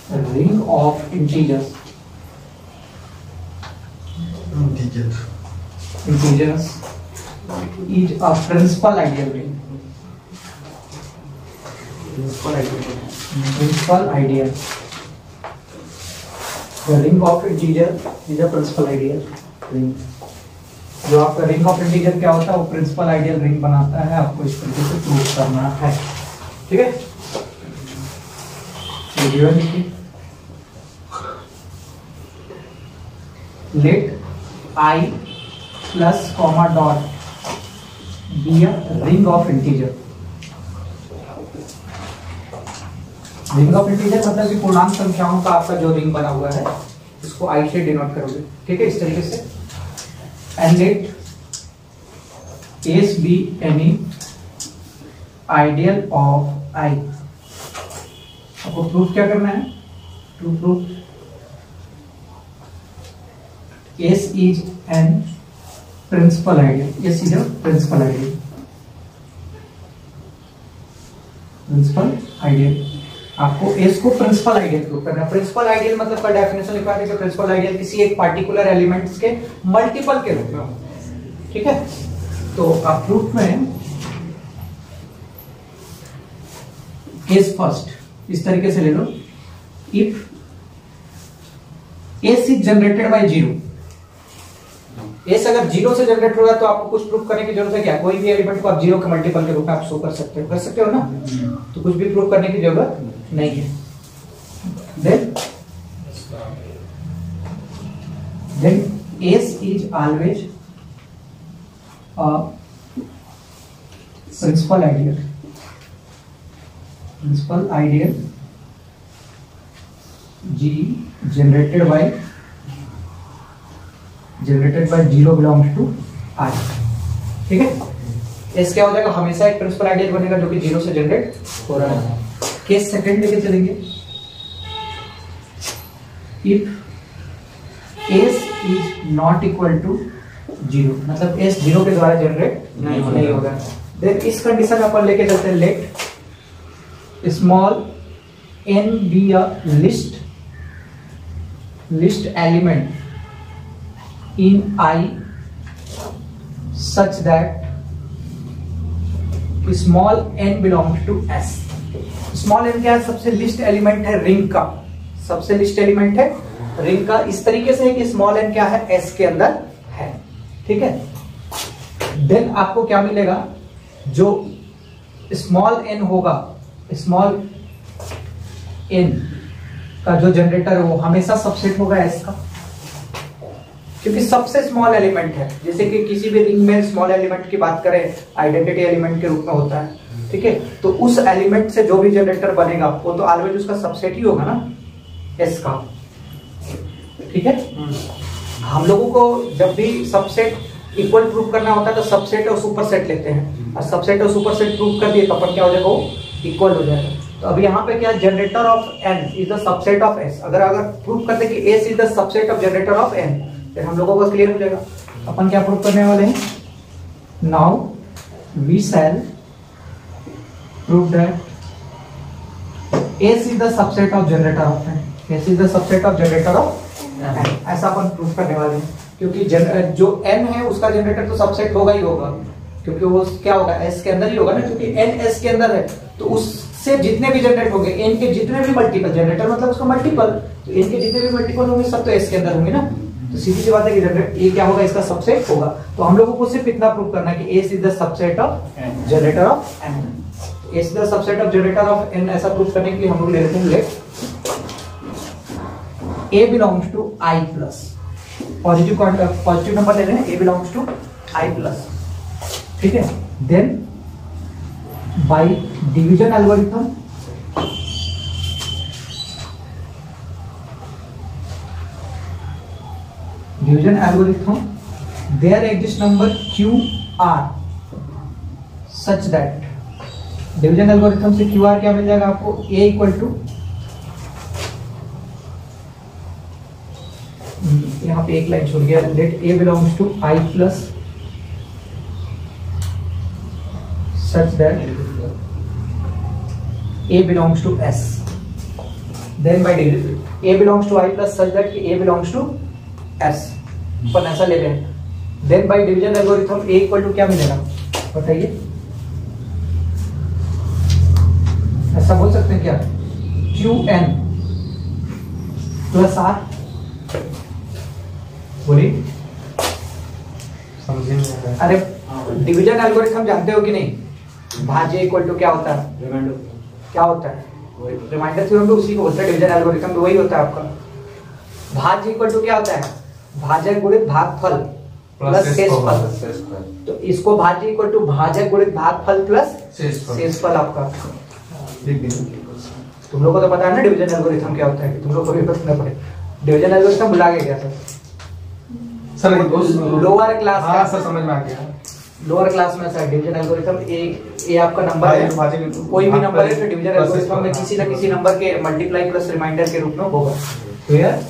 ring of integers is a principal ideal ring. Principal ideal. The ring of integer is a principal ideal ring. जो आपका ring of integer क्या होता है, वो principal ideal ring बनाता है, आपको इस तरीके से प्रूव करना है। ठीक है, let I plus comma dot be a ring of integer. Ring of integer मतलब कि पूर्णांक संख्याओं का आपका जो रिंग बना हुआ है इसको I से डिनोट करोगे। ठीक है, इस तरीके से। And let S be any ideal of I। आपको प्रूफ क्या करना है, to proof S is an principal ideal। S is a principal ideal। Principal ideal, आपको S को प्रिंसिपल आइडियल प्रूव करना है। प्रिंसिपल आइडियल मतलब का डेफिनेशन लिखा है कि प्रिंसिपल आइडियल किसी एक पार्टिकुलर एलिमेंट्स के मल्टीपल के रूप में। ठीक है, तो आप प्रूफ में केस फर्स्ट इस तरीके से ले लो, if S is generated by zero. S अगर जीरो से जनरेट हो रहा है तो आपको कुछ प्रूफ करने की जरूरत है क्या? कोई भी एलिमेंट को आप जीरो के मल्टीपल के रूप में आप शो कर सकते हो ना, तो कुछ भी प्रूफ करने की जरूरत नहीं है। Then S is always principal ideal G generated by zero belongs to I। ठीक है, एस क्या हो जाएगा, हमेशा एक प्रिंसिपल आइडियल बनेगा जो कि जीरो से जनरेट हो रहा है। केस सेकंड लेके चलेंगे, if S is not equal to zero, मतलब एस जीरो के द्वारा जनरेट नहीं होगा। देन इस कंडीशन में अपन लेके चलते हैं, let small n be a list element in I such that small n belongs to S। Small n क्या है, सबसे लिस्ट एलिमेंट है रिंग का, सबसे लिस्ट एलिमेंट है रिंग का। इस तरीके से है कि स्मॉल n क्या है, S के अंदर है। ठीक है, देन आपको क्या मिलेगा, जो स्मॉल n होगा, स्मॉल n का जो जनरेटर है वो हमेशा सबसेट होगा S का, क्योंकि सबसे स्मॉल एलिमेंट है। जैसे कि किसी भी रिंग में स्मॉल एलिमेंट की बात करें, आइडेंटिटी एलिमेंट के रूप में होता है। ठीक है, तो उस एलिमेंट से जो भी जनरेटर बनेगा वो तो ऑलवेज उसका सबसेट ही होगा ना, S का। ठीक है, हम लोगों को जब भी सबसेट इक्वल प्रूफ करना होता है तो सबसेट और सुपरसेट लेते हैं, और सबसेट और सुपरसेट प्रूफ कर दिए तो अपन क्या हो जाएगा, वो इक्वल हो जाएगा। तो अब यहाँ पे क्या, generator of n is the subset of s। अगर प्रूफ करते कि s is the subset of generator of n, फिर हम लोगों को क्लियर हो जाएगा। अपन क्या प्रूफ करने वाले हैं, now we shall prove that s is the subset of generator of n। s is the subset of generator of n, ऐसा अपन प्रूफ करने वाले हैं। क्योंकि जो n है उसका जनरेटर तो सबसेट होगा ही होगा, क्योंकि वो क्या होगा, s के अंदर ही होगा ना, क्योंकि n s के अंदर है। तो उससे जितने भी जनरेट होंगे, n के जितने भी मल्टीपल, जनरेटर मतलब उसका मल्टीपल, तो n के जितने भी मल्टीपल होंगे सब तो s के अंदर होंगे ना। तो सीधी सी बात है कि जनरेटर ये क्या होगा, इसका सबसेट होगा। तो हम लोगों को सिर्फ इतना प्रूव करना है कि s is the subset of generator of n। s is the subset of generator of n, ऐसा प्रूव करने के लिए हम लोग ले लेते हैं, let a belongs to I plus, positive number ले रहे हैं, a belongs to I plus. ठीक है, then by division algorithm there exists number QR such that, division algorithm से QR क्या मिल जाएगा आपको, a इक्वल टू, यहाँ पे एक लाइन छूट गया, let a belongs to I plus such that a belongs to S। Then by division a belongs to i plus such that कि a बिलोंग्स टू s, अपन ऐसा ले लें। Then by division algorithm a equal to क्या मिलेगा बताइए, ऐसा बोल सकते हैं क्या, qn प्लस r, बोलिए समझे नहीं। अरे डिवीजन एल्गोरिथम जानते हो कि नहीं, भाज्य इक्वल टू क्या होता है, क्या होता है, रिमाइंडर थ्योरम तो उसी को बोलते हैं, डिवीजन एल्गोरिथम तो वही होता है आपका। भाज्य इक्वल टू क्या होता है, भाजक गुणित भागफल प्लस शेषफल, तो इसको भाज्य इक्वल टू भाजक गुणित भागफल प्लस शेषफल आपका। तुम लोग को तो पता है ना डिवीजन एल्गोरिथम क्या होता है, तुम लोग को भी पता ना पड़े। डिवीजन एल्गोरिथम भुला गए क्या सर, लोअर क्लास का, सर समझ में आ गया, लोअर क्लास में सर डिवीजन एल्गोरिथम ए आपका नंबर है, कोई भी नंबर है तो डिवीजन एल्गोरिथम में किसी ना किसी नंबर के मल्टीप्लाई प्लस रिमाइंडर के रूप में होगा। क्लियर,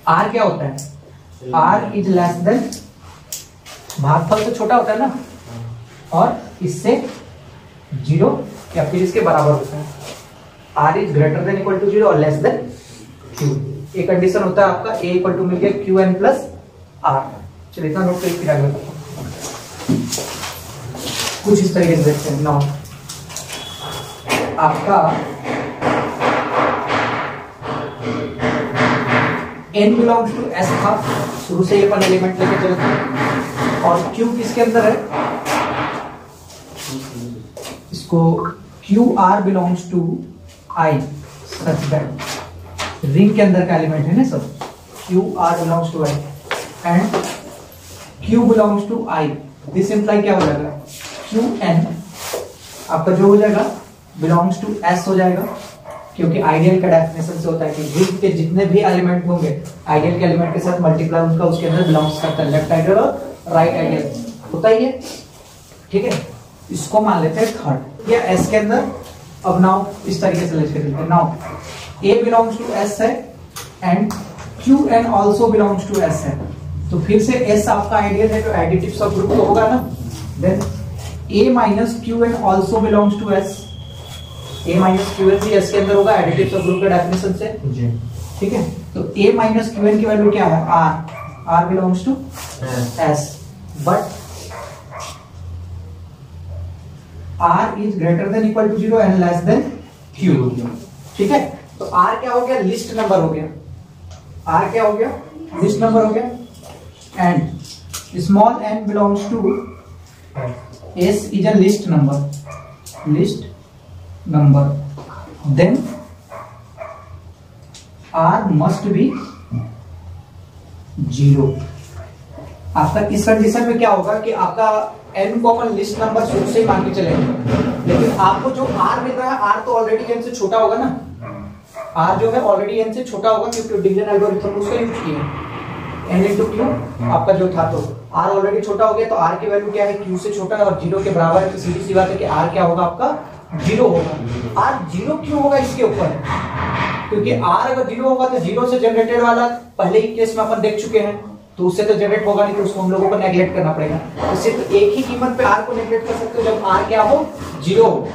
आर क्या होता है, आर इज लेस देन, भागफल तो छोटा होता है ना, और इससे 0 या फिर इसके बराबर होता है। R is greater than equal to 0 और लेस देन क्यू, एक कंडीशन होता है आपका a इक्वल टू मिल गया क्यू एन प्लस आर। चलिए इतना नोट करके फिर आगे बताता हूं। कुछ इस तरीके से देखते हैं। नाउ आपका n बिलोंग्स टू s था, शुरू से ये अपन एलिमेंट लेके चलते हैं, और q किसके अंदर है, इसको Q R belongs to i such that, ring के अंदर का एलिमेंट है ना सब, Q R belongs to i and q belongs to i, this imply क्या हो जाएगा, क्यू एन आपका जो हो जाएगा बिलोंग्स टू s हो जाएगा, क्योंकि आइडियल का डेफिनेशन से होता है कि रिंग के जितने भी एलिमेंट होंगे आइडियल के एलिमेंट के साथ मल्टीप्लाई उनका उसके अंदर बिलोंग्स करता है, लेफ्ट आइडियल और राइट आइडियल होता ही है। ठीक है, इसको मान लेते हैं थर्ड या s के अंदर। अब नाउ इस तरीके से लेके चलते हैं। Now a belongs to s है and qn also belongs to s है, तो फिर से s आपका आइडियल है तो एडिटिव सब ग्रुप तो होगा ना। Then a minus qn also belongs to s, a minus qn भी s के अंदर होगा एडिटिव सब ग्रुप के डेफिनेशन से जी। ठीक है, तो a माइनस qn की वैल्यू क्या है, r, r belongs to s, but r is greater than equal to 0 and less than q। ठीक है, तो r क्या हो गया, लिस्ट नंबर हो गया, r क्या हो गया, लिस्ट नंबर हो गया, and small n belongs to s is a least number, least number, then r must be 0। आपका इस कंडीशन में क्या होगा कि आपका n को अपन लिस्ट नंबर शुरू से ही मान के चलेंगे, लेकिन आपको जो r मिल रहा है r तो ऑलरेडी n से छोटा होगा ना, r जो है ऑलरेडी n से छोटा होगा क्योंकि डिवीजन एल्गोरिथम उसका यूज किया n into q आपका जो था, तो r ऑलरेडी छोटा हो गया तो r की वैल्यू क्या है, q से छोटा है और 0 के बराबर है, तो सीधी सी बात है कि r क्या होगा आपका 0 होगा। r 0 क्यों होगा इसके ऊपर, क्योंकि r अगर 0 होगा तो 0 से जनरेटेड वाला पहले ही केस में अपन देख चुके हैं, तो उससे तो जनरेट होगा नहीं, तो उसको हम लोगों को नेग्लेक्ट करना पड़ेगा। तो सिर्फ एक ही कीमत पे r को नेग्लेक्ट कर सकते हो जब r क्या हो 0 हो,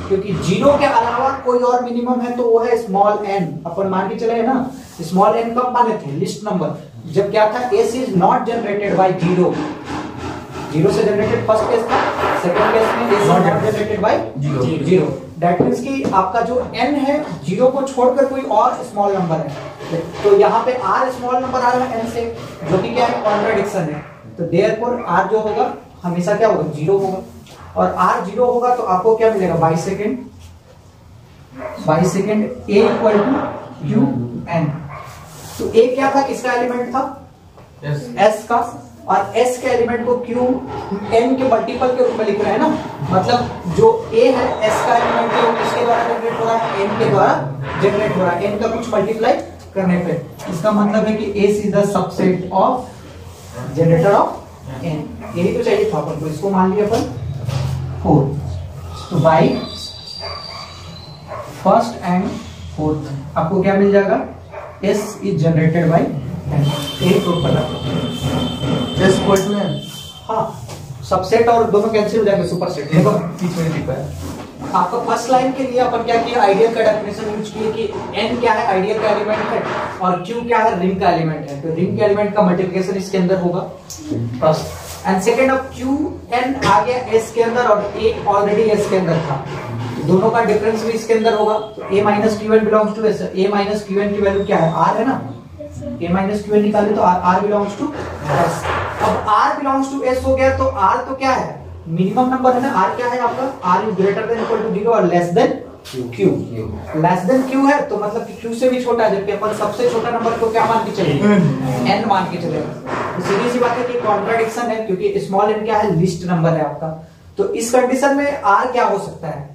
क्योंकि 0 के अलावा कोई और मिनिमम है तो वो है स्मॉल n। अपन मान के चले ना, स्मॉल n कब माने थे, लिस्ट नंबर, जब क्या था s is not generated by 0, 0 से जनरेटेड फर्स्ट केस था, सेकंड केस में is not generated by 0। That means कि आपका जो n है 0 को छोड़कर कोई और स्मॉल नंबर है, तो यहाँ पे r स्मॉल नंबर आ रहा है n से, जो कि क्या है, कॉन्ट्रडिक्शन है, तो देयरफॉर r जो होगा हमेशा क्या होगा 0 होगा, और r 0 होगा तो आपको क्या मिलेगा, by second a equal to Q N. तो a क्या था, किसका एलिमेंट था, s का, और s के एलिमेंट को q n के मल्टीपल के रूप में लिख रहे हैं ना, मतलब जो a है s का एलिमेंट है वो किसके द्वारा जनरेट हो रहा है, n के द्वारा जनरेट हो रहा है, n का कुछ मल्टीप्लाई करने पे। इसका मतलब है कि s is the subset of generator of n, यही तो चाहिए था अपन को, इसको मान लिया अपन 4। तो बाई फर्स्ट एंड फोर्थ आपको क्या मिल जाएगा, s is generated by n, यही प्रूफ करना s इक्वल टू n। हाँ, सबसेट और दोनों कैंसिल हो जाएंगे, सुपरसेट देखो बीच में लिखा है। आपका फर्स्ट लाइन के लिए अपन क्या किया, आइडियल का डेफिनेशन यूज किए कि n क्या है, आइडियल का एलिमेंट है, और q क्या है, रिंग का एलिमेंट है। तो रिंग के एलिमेंट का मल्टीप्लिकेशन इसके अंदर होगा फर्स्ट, एंड सेकंड अब qn आ गया s के अंदर और a ऑलरेडी s के अंदर था, तो दोनों का डिफरेंस भी इसके अंदर होगा। तो a minus qn belongs to s, a minus qn की वैल्यू क्या है, r है ना, a माइनस qn निकाले तो r बिलोंग्स टू s। अब r बिलोंग्स टू s हो गया, तो r तो क्या है, मिनिमम नंबर है ना, r क्या है आपका, r is greater than equal to 0 और less than q, less than q है तो मतलब कि q से भी छोटा है, जबकि अपन सबसे छोटा नंबर को क्या मान के चले, n मान के चले। तो सीधी सी बात है कि कॉन्ट्राडिक्शन है, क्योंकि स्मॉल n क्या है, लिस्ट नंबर है आपका। तो इस कंडीशन में r क्या हो सकता है,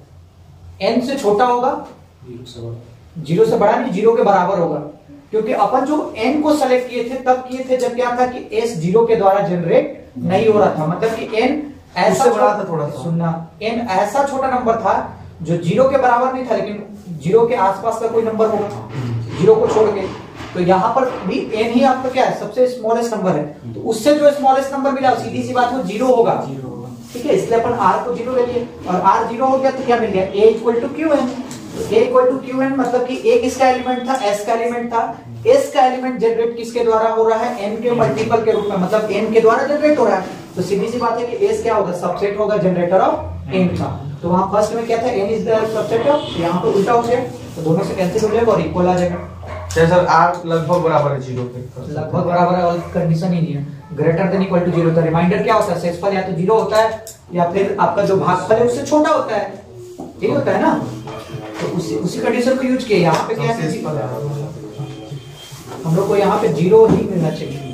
n से छोटा होगा, 0 से बड़ा नहीं, 0 के बराबर होगा, क्योंकि अपन जो n को सेलेक्ट किए थे तब किए थे जब क्या था कि s 0 के द्वारा जनरेट नहीं हो रहा था, मतलब कि n ऐसा बड़ा था, थोड़ा सा सुनना, n ऐसा छोटा नंबर था जो 0 के बराबर नहीं था, लेकिन 0 के आसपास का कोई नंबर होगा 0 को छोड़ के। तो यहाँ पर भी n ही आपका क्या है, सबसे स्मॉलेस्ट नंबर है, तो उससे जो स्मॉलेस्ट नंबर मिला सीधी सी बात है 0 होगा, ठीक है, इसलिए अपन r को 0 ले लिए, और r 0 हो गया तो क्या मिल गया, a इक्वल टू qn। तो a इक्वल टू qn मतलब कि a किसका एलिमेंट था, s का एलिमेंट था, s का एलिमेंट जनरेट किसके द्वारा हो रहा है, n के मल्टीपल के रूप में, मतलब n के द्वारा जनरेट हो रहा है। तो सीधी सी बात है कि s क्या होगा, सबसेट होगा जनरेटर ऑफ n का। तो वहां फर्स्ट में क्या था, n is the subset of, यहाँ पे उल्टा हो गया, तो दोनों से कैंसिल हो जाएगा और इक्वल आ जाएगा। सर r लगभग बराबर है 0 के, लगभग बराबर है, और कंडीशन ही नहीं है, ग्रेटर देन इक्वल टू 0 था। रिमाइंडर क्या होता है, शेषफल या तो 0 होता है या फिर आपका जो भागफल है उससे छोटा होता है, यही होता है ना। तो उसी कंडीशन को यूज किया, यहाँ पे क्या है, हम लोग को यहाँ पे 0 ही मिलना चाहिए।